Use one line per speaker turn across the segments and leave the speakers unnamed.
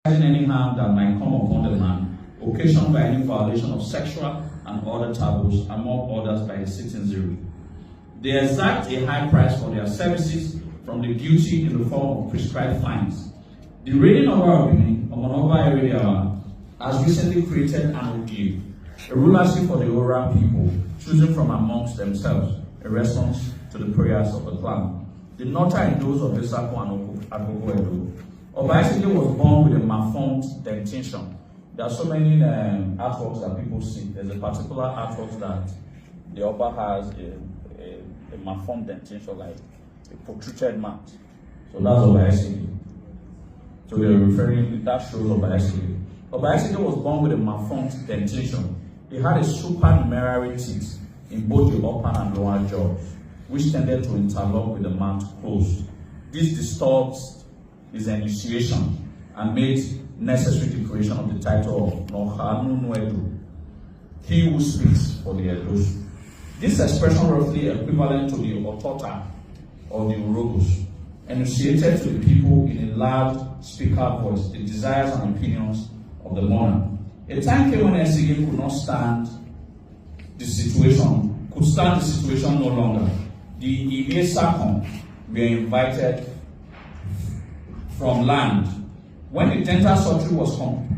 any harm that might come upon the land, occasioned by any violation of sexual and other taboos, among others by the citizenry. They exact a high price for their services from the guilty in the form of prescribed fines. The reigning Oba of Benin, Omonoba Eredeawa, has recently created Amowie, a rulership for the Ora people, chosen from amongst themselves in response to the prayers of the clan. The Nota Edos of Besako and Agogo Edo. Oba Izoduwa was born with a malformed dentition. There are so many artworks that people see. There's a particular artwork that the Oba has a malformed dentition, like a protruded mouth. So that's Oba Izoduwa. So they're referring, that shows Oba Izoduwa. Oba Izoduwa was born with a malformed dentition. He had a supernumerary teeth in both the upper and lower jaws, which tended to interlock with the mouth closed. This disturbs his initiation and made necessary the creation of the title of Nohanu, he who speaks for the Edos. This expression roughly equivalent to the Otota or the Urogos, enunciated to the people in a loud speaker voice the desires and opinions of the monarch. A time came when Esige could stand the situation no longer. The Imasuen were invited from land. When the dental surgery was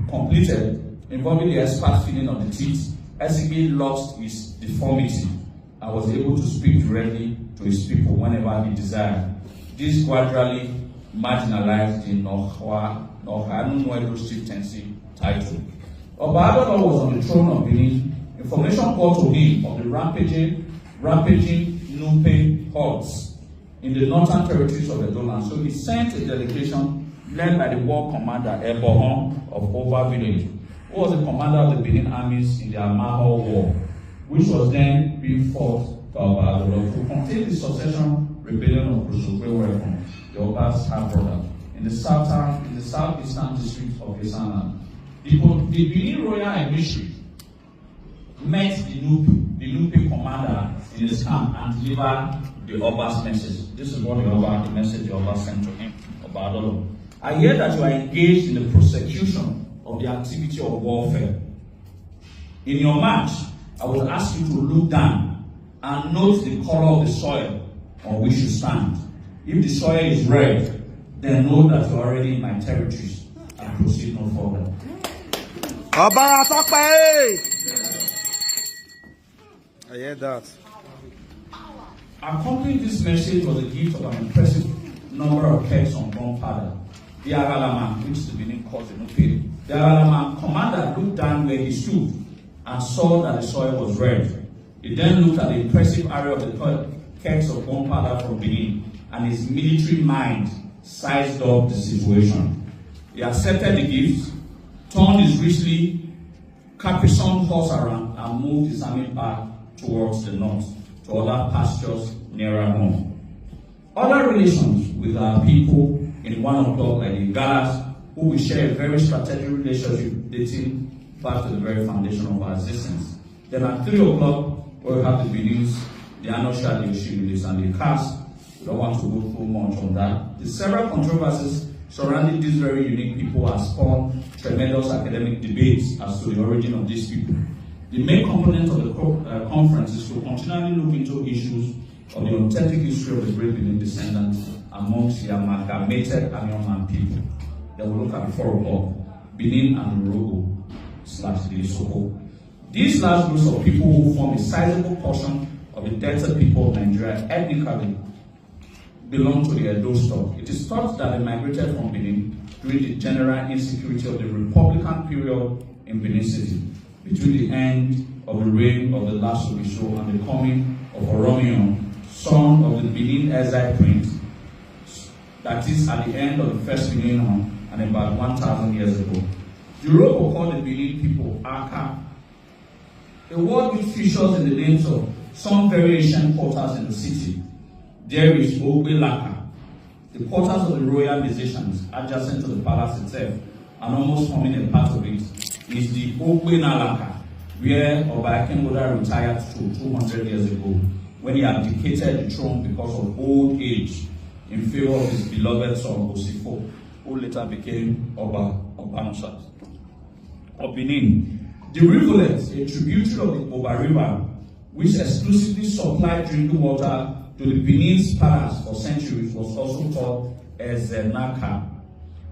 completed, involving the expert feeling of the teeth, Esige lost his deformity and was able to speak directly to his people whenever he desired. This gradually marginalized the Nohanu chieftaincy title. Oba Izoduwa was on the throne of Benin. Information brought to him of the rampaging Nupe hordes in the northern territories of the Decendants. So he sent a delegation led by the war commander Ebohon of Ova village, who was the commander of the Benin armies in the Amowie War, which was then being fought by Oba Izoduwa to contain the succession rebellion of Prof, the Oba's half-brother, in the southeastern district of Decendants. The Benin royal emissary met the Nupe commander in his camp and delivered the Oba's message. This is what the message the Oba sent to him, Oba Izoduwa. I hear that you are engaged in the prosecution of the activity of warfare. In your march, I will ask you to look down and note the color of the soil on which you stand. If the soil is red, then know that you are already in my territories and proceed no further.
I hear that.
Accompanying this message was a gift of an impressive number of kegs on gunpowder. The Aralaman, which the Benin calls the Nupe, the Aralaman commander looked down where he stood and saw that the soil was red. He then looked at the impressive array of the kegs of gunpowder from Benin, and his military mind sized up the situation. He accepted the gift, turned his richly caparisoned horse around, and moved his army back towards the north, to other pastures nearer home. Other relations with our people in 1 o'clock, like the Galas, who we share a very strategic relationship dating back to the very foundation of our existence. Then at 3 o'clock, we have the Benins, the Anosha, the Oshimilis, and the Kas. We don't want to go through much on that. The several controversies surrounding these very unique people have spawned tremendous academic debates as to the origin of these people. The main component of the conference is to continually look into issues of the authentic history of the great Benin descendants amongst the amalgamated Anion people. Then we'll look at the 4 o'clock, Benin and Urogo/the Isoko. These large groups of people who form a sizable portion of the Delta people of Nigeria ethnically belong to the Edo stock. It is thought that they migrated from Benin during the general insecurity of the Republican period in Benin City, between the end of the reign of the last Orisho and the coming of Oromion, son of the Benin exile prince, that is at the end of the first millennium and about 1,000 years ago. The Urogo called the Benin people Aka, a word which features in the names of some very ancient quarters in the city. There is Ogbelaka, the quarters of the royal musicians adjacent to the palace itself, and almost forming a part of it is the Ogbenalaka, where Oba Ikengoda retired to 200 years ago, when he abdicated the throne because of old age in favor of his beloved son Osifo. who later became Oba Obanoshat of Benin. The rivulets, a tributary of the Oba River, which exclusively supplied drinking water to the Benin's palace for centuries, was also called Ezenaka,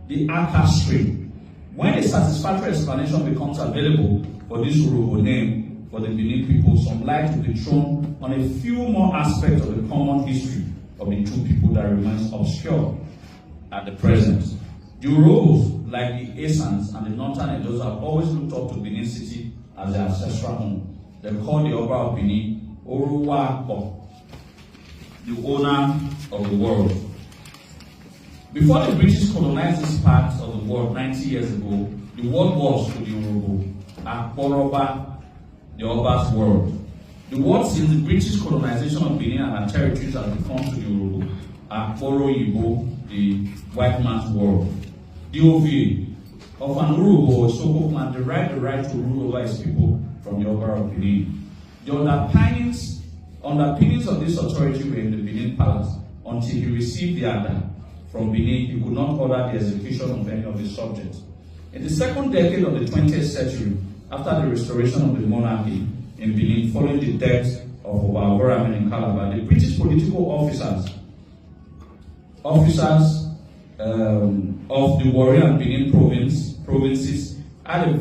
the Aka stream. When a satisfactory explanation becomes available for this Urhobo name for the Benin people, some light will be thrown on a few more aspects of the common history of the two people that remains obscure at the present. The Urhobos, like the Asans and the Northern Edos, have always looked up to Benin City as their ancestral home. They call the Oba of Benin Oruwakpo, the owner of the world. Before the British colonized this part of the world 90 years ago, the word was to the Urhobo Akporoba, the Oba's world. The word since the British colonization of Benin and her territories has become to the Urhobo Akporoyibo, the white man's world. The OVA of an Urhobo or Soko clan derived the right to rule over his people from the Oba of Benin. The underpinnings of this authority were in the Benin palace until he received the order from Benin. He could not order the execution of any of his subjects. In the second decade of the 20th century, after the restoration of the monarchy in Benin following the death of Oba Aboramen in Calabar, the British political officers of the Warri and Benin provinces had a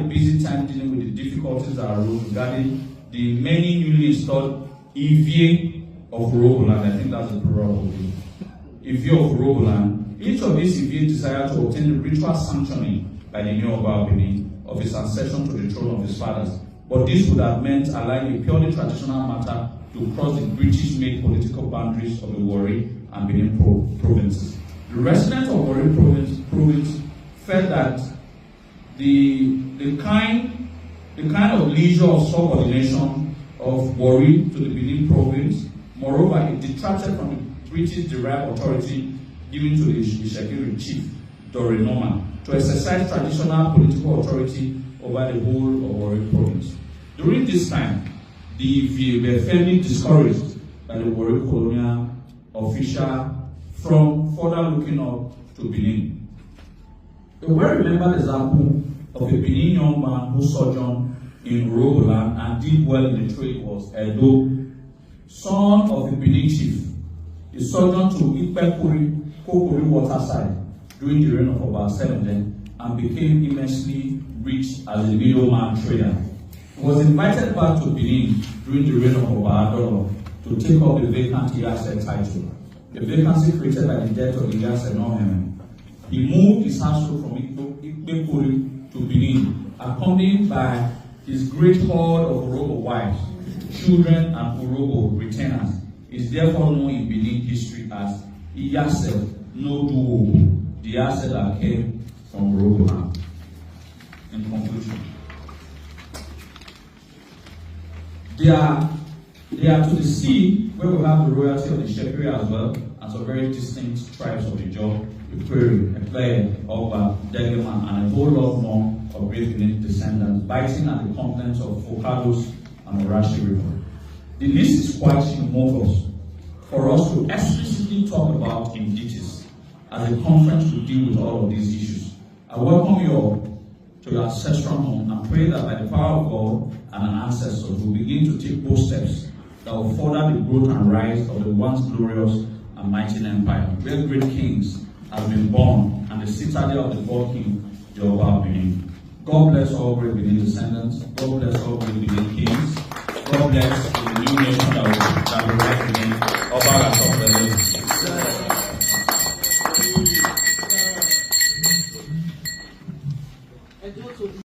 busy time dealing with the difficulties that arose regarding the many newly installed EVA of Urhoboland. I think that's the plural of it. EVA of Urhoboland. Each of these EVA desired to obtain the ritual sanctioning by the new Oba of Benin of his accession to the throne of his fathers. But this would have meant allowing a purely traditional matter to cross the British-made political boundaries of the Warri and Benin provinces. The residents of Warri province felt that the kind of leisure of subordination of Warri to the Benin province, moreover, it detracted from the British-derived authority given to the Ishekiri chief, Dore Norman, to exercise traditional political authority over the whole of Warri province. During this time, the EVA were firmly discouraged by the Warri colonial official from further looking up to Benin. A well-remembered example of a Benin young man who sojourned in Urhoboland and did well in the trade was Edo, son of a Benin chief. He sojourned to Kokori waterside during the reign of Oba Selemden and became immensely rich as a middleman trader. He was invited back to Benin during the reign of Oba Adolo to take up the vacant Iyase title, a vacancy created by the death of Iyase Noheme. He moved his household from Ikpekuri to Benin, accompanied by his great horde of Urhobo wives, children, and Urhobo retainers. He is therefore known in Benin history as Iyase Noduwo, the Iyase that came from Urhoboland. In conclusion, they are to the sea where we have the royalty of the Shekiri as well, and some very distinct tribes of the Jaw, Ikwere, Ekpeye, Oba, Degeman, and a whole lot more of great Benin descendants, biting at the confluence of Okados and Orashi River. The list is quite humongous for us to explicitly talk about in details as a conference to deal with all of these issues. I welcome you all to your ancestral home and pray that by the power of God and our ancestors we'll begin to take those steps that will further the growth and rise of the once glorious and mighty empire, where great kings have been born and the citadel of the God King, the Oba of Benin. God bless all great Benin descendants. God bless all great Benin kings. God bless the new nation that will rise again. Oba Rasop